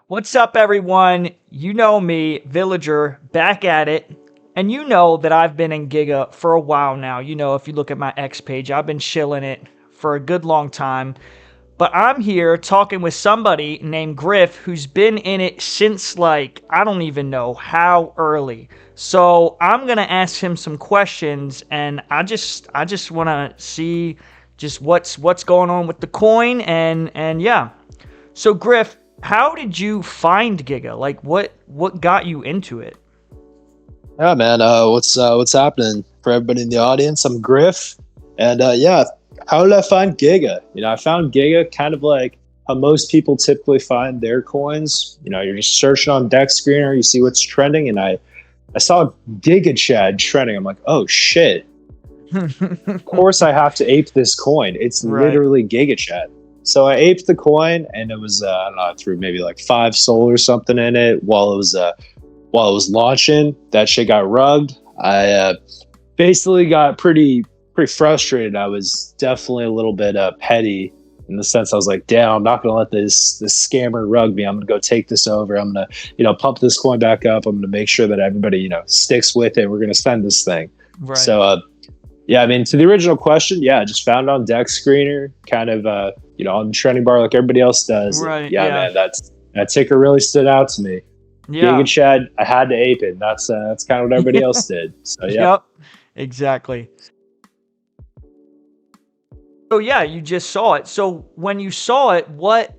What's up, everyone? You know me, Villager, back at it. And you know that I've been in Giga for a while now. You know, if you look at my X page, I've been chilling it for a good long time. But I'm here talking with somebody named Griff who's been in it since, like, I don't even know how early. So I'm gonna ask him some questions, and I just want to see just what's going on with the coin, and yeah. So Griff, how did you find Giga? Like, what got you into it? Yeah, man. What's happening for everybody in the audience? I'm Griff, and yeah, how did I find Giga? I found Giga kind of like how most people typically find their coins. You're just searching on Dex Screener, you see what's trending, and I saw GIGACHAD trending. I'm like, oh shit! Of course, I have to ape this coin. It's Right. literally GIGACHAD. So I aped the coin, and it was I don't know, I threw maybe like 5 soul or something in it while it was launching. That shit got rugged. I basically got pretty frustrated. I was definitely a little bit petty in the sense I was like, damn, I'm not gonna let this scammer rug me. I'm gonna go take this over. I'm gonna pump this coin back up. I'm gonna make sure that everybody sticks with it. We're gonna send this thing. Right. So yeah, I mean, to the original question, yeah, I just found it on Dex Screener, kind of on the trending bar like everybody else does. And Right. yeah, Yeah. man, that ticker really stood out to me. Yeah. Giga Chad, I had to ape it. That's kind of what everybody else did. So yeah. Yep. Exactly. So yeah, you just saw it. So when you saw it, what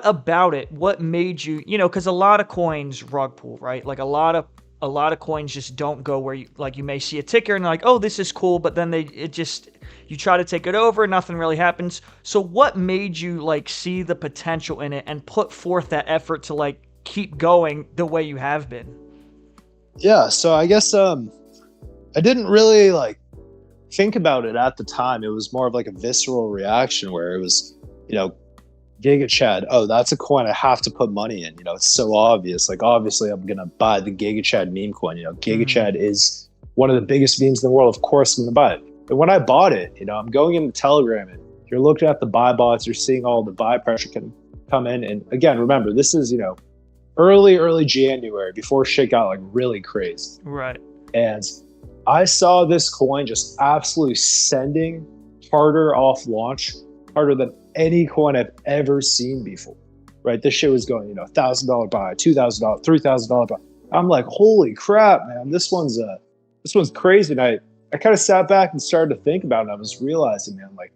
about it? What made you, because a lot of coins rug pull, right? Like a lot of coins just don't go where you may see a ticker and like, oh, this is cool, but then you try to take it over, nothing really happens. So what made you like see the potential in it and put forth that effort to like keep going the way you have been? Yeah, so I guess I didn't really like think about it at the time. It was more of like a visceral reaction where it was, Giga Chad, oh, that's a coin I have to put money in. It's so obvious. Like, obviously, I'm going to buy the Giga Chad meme coin. Giga Chad is one of the biggest memes in the world. Of course, I'm going to buy it. And when I bought it, I'm going into Telegram and you're looking at the buy bots, you're seeing all the buy pressure can come in. And again, remember, this is, early January before shit got like really crazy. Right. And I saw this coin just absolutely sending harder off launch, harder than any coin I've ever seen before. Right? This shit was going, $1,000 buy, $2,000, $3,000 buy. I'm like, holy crap, man! This one's crazy. And I kind of sat back and started to think about it. And I was realizing, man, like,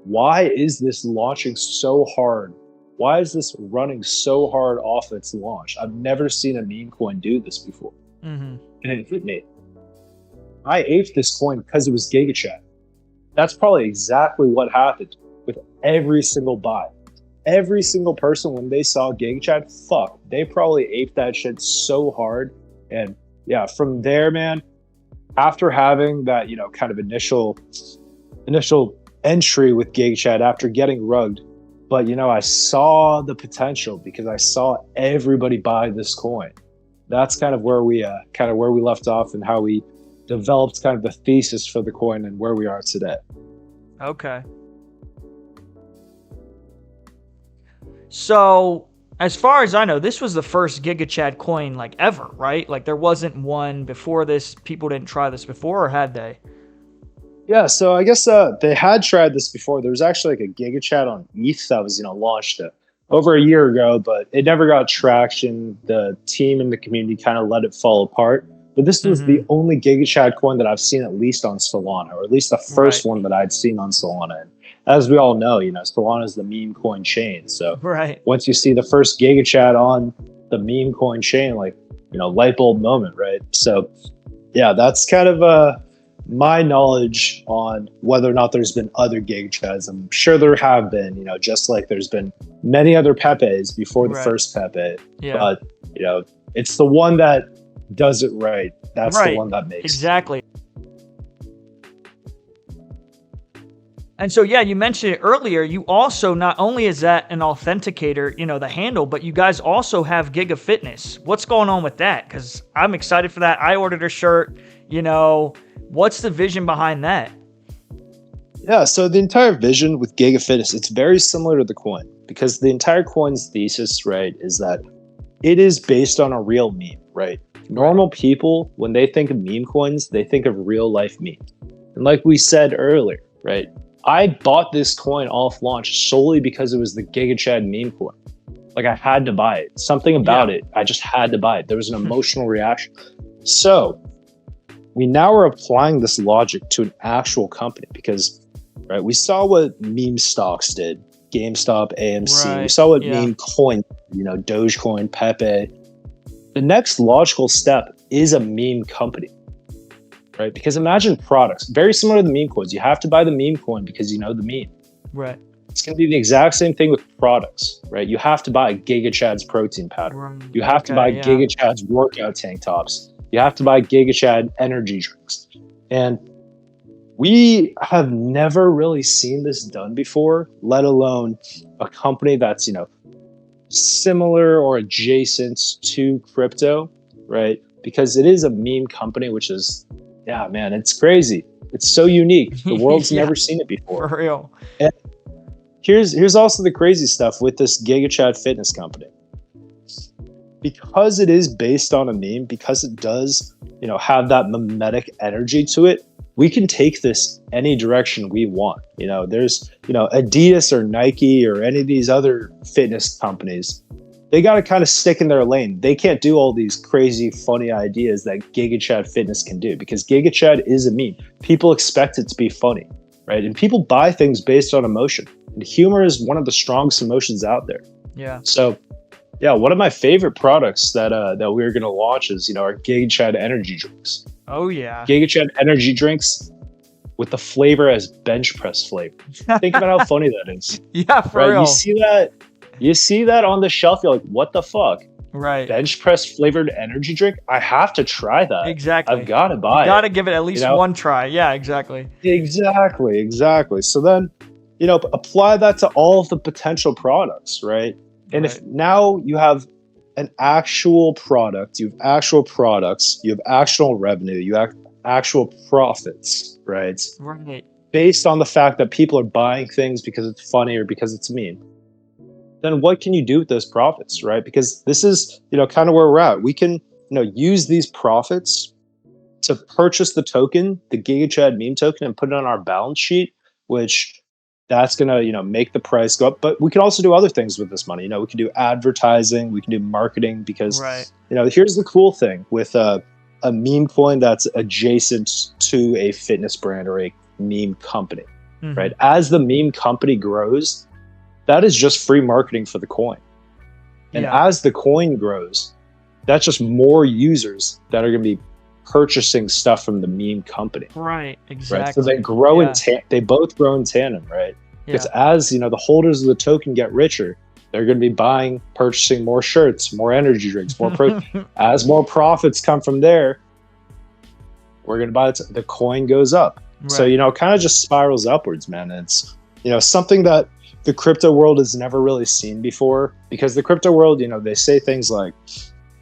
why is this launching so hard? Why is this running so hard off its launch? I've never seen a meme coin do this before. And it hit me. I aped this coin because it was GigaChat. That's probably exactly what happened with every single buy. Every single person, when they saw GigaChat, they probably aped that shit so hard. And yeah, from there, man, after having that, kind of initial entry with GigaChat after getting rugged, but I saw the potential because I saw everybody buy this coin. That's kind of where we left off and how we developed kind of the thesis for the coin and where we are today. Okay. So, as far as I know, this was the first GigaChad coin like ever, right? Like there wasn't one before this. People didn't try this before, or had they? Yeah, so I guess they had tried this before. There was actually like a GigaChat on ETH that was launched over a year ago, but it never got traction. The team and the community kind of let it fall apart. But this was the only GigaChad coin that I've seen at least on Solana, or at least the first one that I'd seen on Solana. And as we all know, Solana is the meme coin chain. So once you see the first GigaChad on the meme coin chain, like, light bulb moment, right? So yeah, that's kind of my knowledge on whether or not there's been other GigaChads. I'm sure there have been, just like there's been many other Pepes before the first Pepe. Yeah. But, it's the one that does it right. That's the one that makes exactly. And so, yeah, you mentioned it earlier. You also, not only is that an authenticator, the handle, but you guys also have Giga Fitness. What's going on with that? Because I'm excited for that. I ordered a shirt. What's the vision behind that? Yeah, so the entire vision with Giga Fitness, it's very similar to the coin because the entire coin's thesis, right, is that it is based on a real meme, right? Normal people, when they think of meme coins, they think of real life memes. And like we said earlier, right? I bought this coin off launch solely because it was the GigaChad meme coin. Like I had to buy it. Something about it, I just had to buy it. There was an emotional reaction. So we now are applying this logic to an actual company because, right, we saw what meme stocks did. GameStop, AMC. We saw what meme coin, Dogecoin, Pepe. The next logical step is a meme company, right? Because imagine products, very similar to the meme coins. You have to buy the meme coin because you know the meme. Right. It's going to be the exact same thing with products, right? You have to buy GigaChad's protein powder. You have to buy GigaChad's workout tank tops. You have to buy GigaChad energy drinks. And we have never really seen this done before, let alone a company that's, similar or adjacent to crypto, right? Because it is a meme company, which is, man, it's crazy. It's so unique. The world's never seen it before. For real. And here's also the crazy stuff with this GigaChad fitness company. Because it is based on a meme, because it does, have that mimetic energy to it, we can take this any direction we want. There's, Adidas or Nike or any of these other fitness companies, they got to kind of stick in their lane. They can't do all these crazy, funny ideas that GigaChad Fitness can do because GigaChad is a meme. People expect it to be funny, right? And people buy things based on emotion. And humor is one of the strongest emotions out there. Yeah. So, one of my favorite products that we're going to launch is, our GigaChad energy drinks. Oh, yeah. GigaChad energy drinks with the flavor as bench press flavor. Think about how funny that is. Yeah, for real. You see that on the shelf, you're like, what the fuck? Right. Bench press flavored energy drink? I have to try that. Exactly. I've got to buy it. You got to give it at least one try. Yeah, exactly. Exactly. So then, apply that to all of the potential products, right? And if now you have an actual product, you have actual products, you have actual revenue, you have actual profits, right? Right. Based on the fact that people are buying things because it's funny or because it's meme, then what can you do with those profits, right? Because this is, kind of where we're at. We can, use these profits to purchase the token, the GigaChad meme token, and put it on our balance sheet, which that's going to, make the price go up. But we can also do other things with this money. We can do advertising, we can do marketing because, here's the cool thing with a meme coin that's adjacent to a fitness brand or a meme company, right? As the meme company grows, that is just free marketing for the coin. And as the coin grows, that's just more users that are going to be purchasing stuff from the meme company. Right, exactly. Right? So they grow they both grow in tandem, right? Because as, the holders of the token get richer, they're going to be purchasing more shirts, more energy drinks, more protein. As more profits come from there, we're going to buy it. The coin goes up. Right. So, it kind of just spirals upwards, man. And it's, something that the crypto world has never really seen before, because the crypto world, they say things like,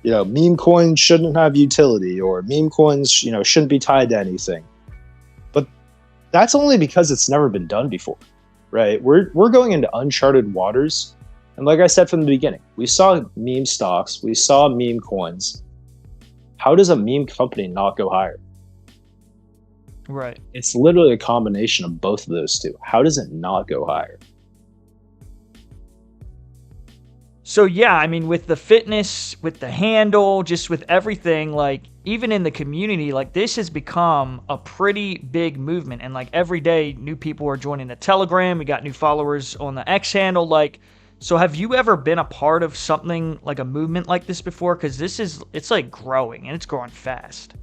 meme coins shouldn't have utility, or meme coins, shouldn't be tied to anything. But that's only because it's never been done before, right? We're going into uncharted waters. And like I said from the beginning, we saw meme stocks, we saw meme coins. How does a meme company not go higher? Right. It's literally a combination of both of those two. How does it not go higher? So with the fitness, with the handle, just with everything, like even in the community, like this has become a pretty big movement. And like every day, new people are joining the Telegram. We got new followers on the X handle. Like, so have you ever been a part of something like a movement like this before? Because it's like growing and it's growing fast.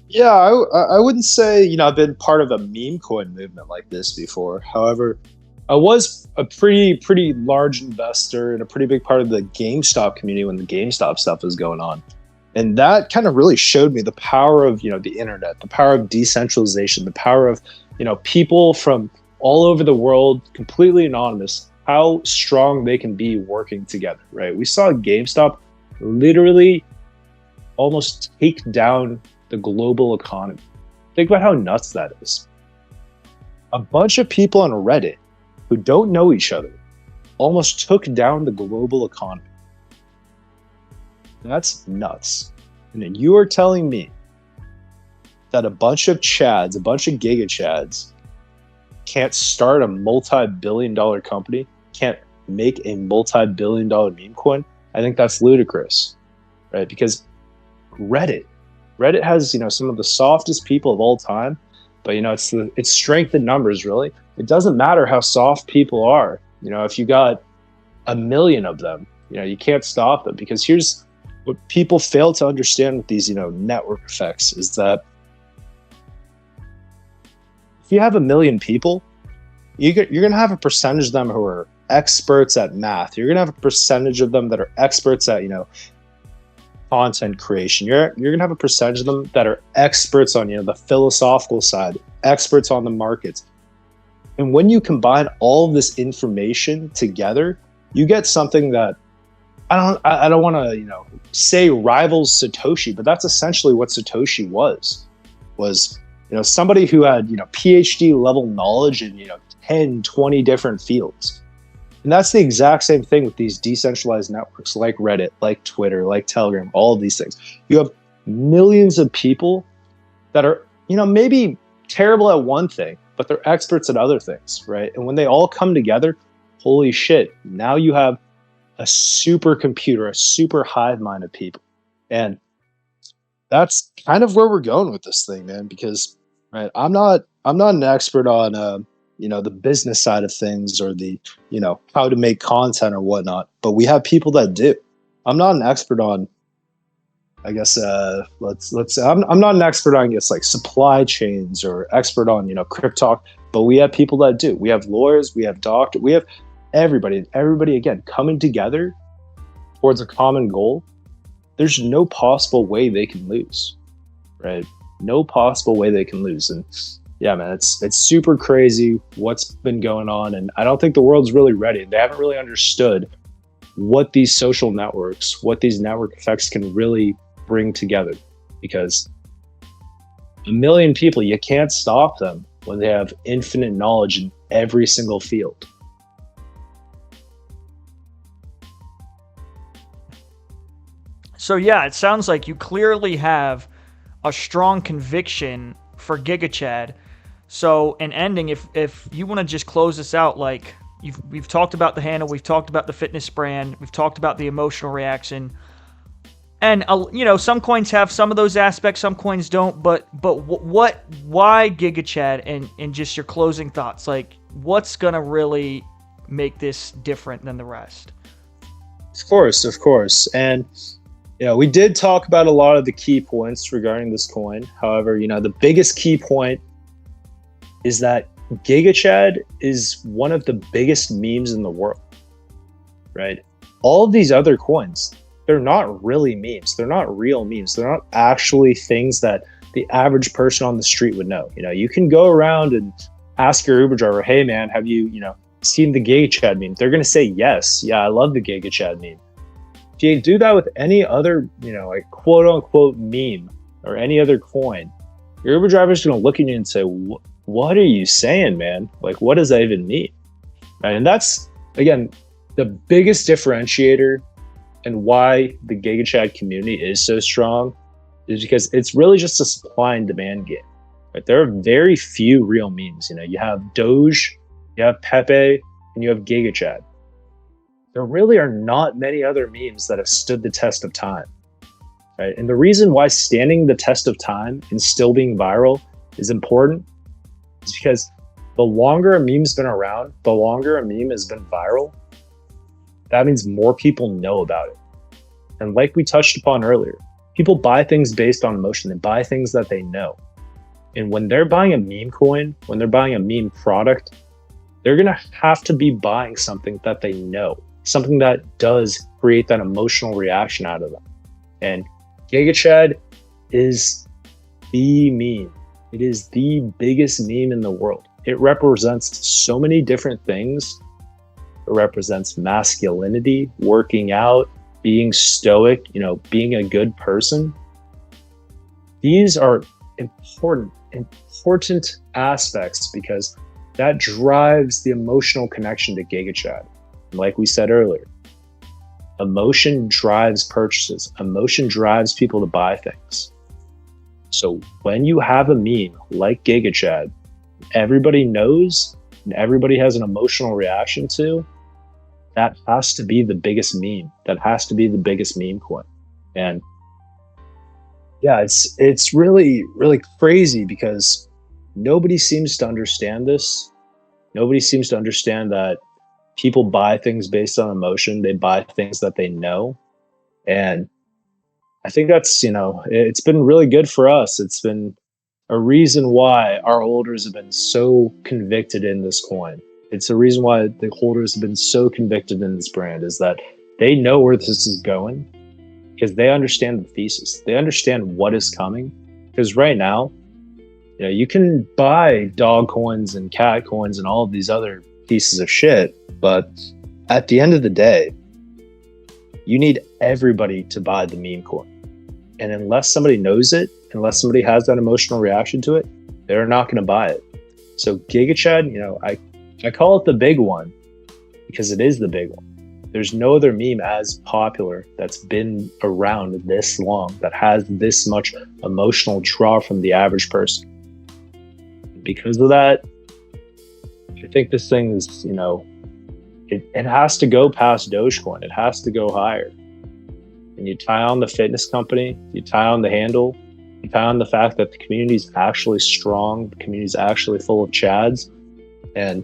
Yeah, I wouldn't say, I've been part of a meme coin movement like this before. However, I was a pretty large investor and a pretty big part of the GameStop community when the GameStop stuff was going on. And that kind of really showed me the power of, the internet, the power of decentralization, the power of, people from all over the world, completely anonymous, how strong they can be working together, right? We saw GameStop literally almost take down the global economy. Think about how nuts that is. A bunch of people on Reddit who don't know each other almost took down the global economy. That's nuts. And then you are telling me that a bunch of chads, a bunch of giga chads, can't start a multi-billion-dollar company, can't make a multi-billion-dollar meme coin? I think that's ludicrous, right? Because Reddit has, some of the softest people of all time, but it's strength in numbers, really. It doesn't matter how soft people are. If you got 1 million of them, you can't stop them. Because here's what people fail to understand with these, network effects is that if you have 1 million people, you're going to have a percentage of them who are experts at math. You're going to have a percentage of them that are experts at, content creation. You're going to have a percentage of them that are experts on, the philosophical side, experts on the markets. And when you combine all of this information together, you get something that I don't want to, say rivals Satoshi, but that's essentially what Satoshi was, somebody who had, PhD level knowledge in, 10, 20 different fields. And that's the exact same thing with these decentralized networks like Reddit, like Twitter, like Telegram, all of these things. You have millions of people that are, maybe terrible at one thing, but they're experts at other things, right? And when they all come together, holy shit, now you have a supercomputer, a super hive mind of people. And that's kind of where we're going with this thing, man, because right, I'm not an expert on the business side of things or the, how to make content or whatnot, but we have people that do. I'm not an expert on, I guess, let's say I'm not an expert on, I guess, like supply chains or expert on, crypto, but we have people that do. We have lawyers, we have doctors, we have everybody again coming together towards a common goal. There's no possible way they can lose, right? No possible way they can lose. And yeah, man, it's super crazy what's been going on. And I don't think the world's really ready. They haven't really understood what these social networks, what these network effects can really bring together. Because 1 million people, you can't stop them when they have infinite knowledge in every single field. So yeah, it sounds like you clearly have a strong conviction for GigaChad. So in ending, if you want to just close this out, like we've talked about the handle, we've talked about the fitness brand, we've talked about the emotional reaction, and some coins have some of those aspects, some coins don't. But why GigaChad, and just your closing thoughts, like what's gonna really make this different than the rest? Of course, and we did talk about a lot of the key points regarding this coin. However, the biggest key point is that GigaChad is one of the biggest memes in the world, right? All of these other coins, they're not really memes. They're not real memes. They're not actually things that the average person on the street would know. You can go around and ask your Uber driver, hey man, have you, seen the GigaChad meme? They're going to say yes. Yeah, I love the GigaChad meme. If you do that with any other, like quote unquote meme or any other coin, your Uber driver is going to look at you and say, what are you saying, man? Like, what does that even mean? Right? And that's, again, the biggest differentiator and why the GigaChad community is so strong is because it's really just a supply and demand game. Right? There are very few real memes. You have Doge, you have Pepe, and you have GigaChad. There really are not many other memes that have stood the test of time, right? And the reason why standing the test of time and still being viral is important is because the longer a meme's been around, the longer a meme has been viral, that means more people know about it. And like we touched upon earlier, people buy things based on emotion. They buy things that they know. And when they're buying a meme coin, when they're buying a meme product, they're going to have to be buying something that they know. Something that does create that emotional reaction out of them. And GigaChad is the meme. It is the biggest meme in the world. It represents so many different things. It represents masculinity, working out, being stoic, being a good person. These are important aspects because that drives the emotional connection to GigaChad. Like we said earlier, Emotion drives purchases. Emotion drives people to buy things. So when you have a meme like GigaChad, everybody knows and everybody has an emotional reaction to, that has to be the biggest meme. That has to be the biggest meme coin. And yeah, it's really, really crazy because nobody seems to understand this. Nobody seems to understand that people buy things based on emotion. They buy things that they know. And I think that's, it's been really good for us. It's been a reason why our holders have been so convicted in this coin. It's a reason why the holders have been so convicted in this brand, is that they know where this is going because they understand the thesis. They understand what is coming. Because right now, you can buy dog coins and cat coins and all of these other pieces of shit, but at the end of the day, you need everybody to buy the meme coin. And unless somebody knows it, unless somebody has that emotional reaction to it, they're not going to buy it. So GigaChad, I call it the big one because it is the big one. There's no other meme as popular that's been around this long, that has this much emotional draw from the average person. Because of that, I think this thing is, it has to go past Dogecoin. It has to go higher. And you tie on the fitness company, you tie on the handle, you tie on the fact that the community is actually strong, the community is actually full of chads. And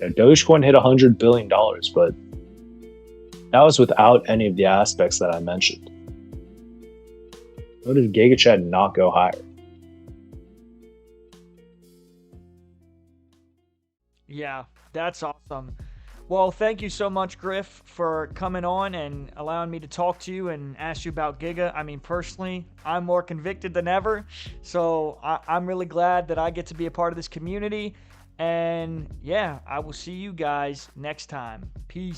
Dogecoin hit $100 billion, but that was without any of the aspects that I mentioned. How did GigaChad not go higher? Yeah, that's awesome. Well, thank you so much, Griff, for coming on and allowing me to talk to you and ask you about Giga. I mean, personally, I'm more convicted than ever, so I'm really glad that I get to be a part of this community. And yeah, I will see you guys next time. Peace.